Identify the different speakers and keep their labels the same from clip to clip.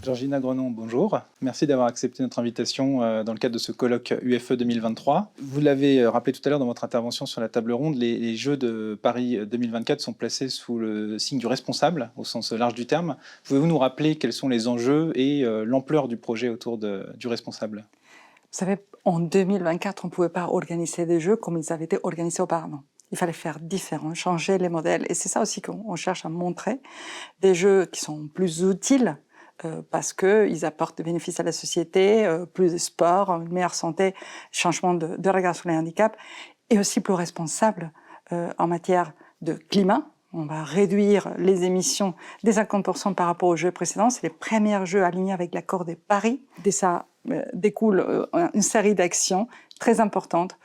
Speaker 1: Georgina Grenon, bonjour. Merci d'avoir accepté notre invitation dans le cadre de ce colloque UFE 2023. Vous l'avez rappelé tout à l'heure dans votre intervention sur la table ronde, les Jeux de Paris 2024 sont placés sous le signe du responsable, au sens large du terme. Pouvez-vous nous rappeler quels sont les enjeux et l'ampleur du projet autour du responsable ?
Speaker 2: Vous savez, en 2024, on ne pouvait pas organiser des Jeux comme ils avaient été organisés auparavant. Il fallait faire différent, changer les modèles. Et c'est ça aussi qu'on cherche à montrer. Des Jeux qui sont plus utiles parce qu'ils apportent des bénéfices à la société, plus de sport, une meilleure santé, changement de regard sur les handicaps, et aussi plus responsables en matière de climat. On va réduire les émissions des 50% par rapport aux Jeux précédents. C'est les premiers Jeux alignés avec l'accord de Paris. De ça découle une série d'actions très importantes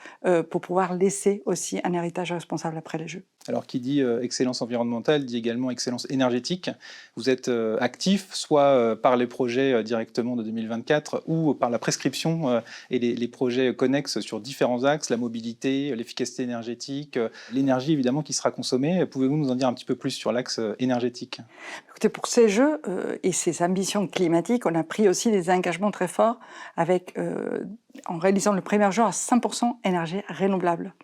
Speaker 2: pour pouvoir laisser aussi un héritage responsable après les Jeux.
Speaker 1: Alors, qui dit excellence environnementale dit également excellence énergétique. Vous êtes actif, soit par les projets directement de 2024 ou par la prescription et les projets connexes sur différents axes, la mobilité, l'efficacité énergétique, l'énergie évidemment qui sera consommée. Pouvez-vous nous en dire un petit peu plus sur l'axe énergétique ?
Speaker 2: Écoutez, pour ces Jeux et ces ambitions climatiques, on a pris aussi des engagements très forts avec, en réalisant le premier Jeu à 100% énergie renouvelable.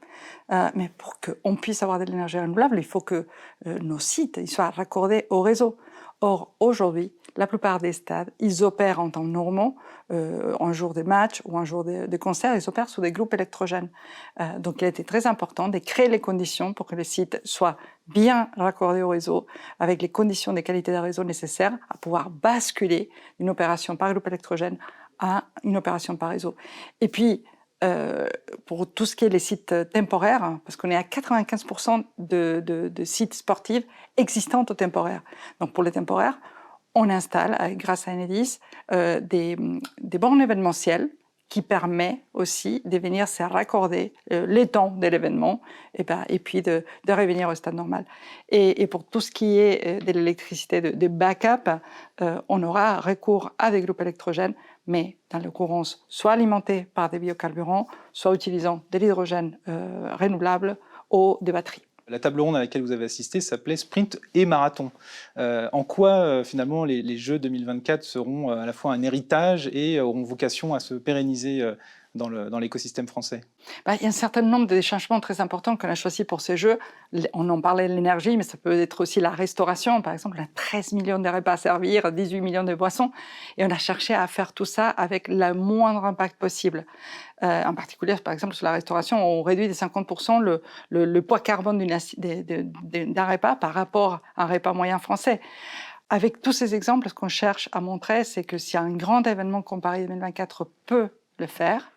Speaker 2: Mais pour qu'on puisse avoir de l'énergie renouvelable, il faut que nos sites ils soient raccordés au réseau. Or, aujourd'hui, la plupart des stades, ils opèrent en temps normaux, un jour de match ou un jour de concert, ils opèrent sous des groupes électrogènes. Donc, il a été très important de créer les conditions pour que les sites soient bien raccordés au réseau, avec les conditions de qualité de réseau nécessaires à pouvoir basculer d'une opération par groupe électrogène à une opération par réseau. Et puis, pour tout ce qui est les sites temporaires, parce qu'on est à 95% de sites sportifs existants au temporaire. Donc pour les temporaires, on installe, grâce à Enedis, des bornes événementielles qui permet aussi de venir se raccorder les temps de l'événement et puis de revenir au stade normal. Et pour tout ce qui est de l'électricité de backup, on aura recours à des groupes électrogènes, mais dans l'occurrence, soit alimentés par des biocarburants, soit utilisant de l'hydrogène renouvelable ou des batteries.
Speaker 1: La table ronde à laquelle vous avez assisté s'appelait Sprint et Marathon. En quoi, finalement, les Jeux 2024 seront à la fois un héritage et auront vocation à se pérenniser dans l'écosystème français?
Speaker 2: Il y a un certain nombre de changements très importants qu'on a choisis pour ces Jeux. On en parlait de l'énergie, mais ça peut être aussi la restauration. Par exemple, on a 13 millions de repas à servir, 18 millions de boissons. Et on a cherché à faire tout ça avec le moindre impact possible. En particulier, par exemple, sur la restauration, on réduit de 50% le poids carbone d'un repas par rapport à un repas moyen français. Avec tous ces exemples, ce qu'on cherche à montrer, c'est que si un grand événement comme Paris 2024 peut le faire,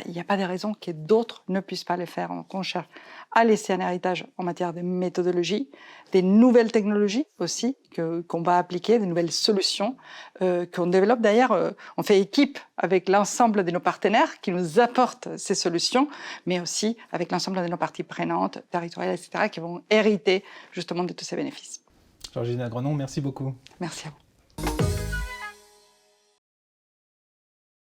Speaker 2: il n'y a pas de raison que d'autres ne puissent pas le faire. Donc, on cherche à laisser un héritage en matière de méthodologie, des nouvelles technologies aussi qu'on va appliquer, des nouvelles solutions qu'on développe. D'ailleurs, on fait équipe avec l'ensemble de nos partenaires qui nous apportent ces solutions, mais aussi avec l'ensemble de nos parties prenantes, territoriales, etc., qui vont hériter justement de tous ces bénéfices.
Speaker 1: Georgina Grenon, merci beaucoup.
Speaker 2: Merci à vous.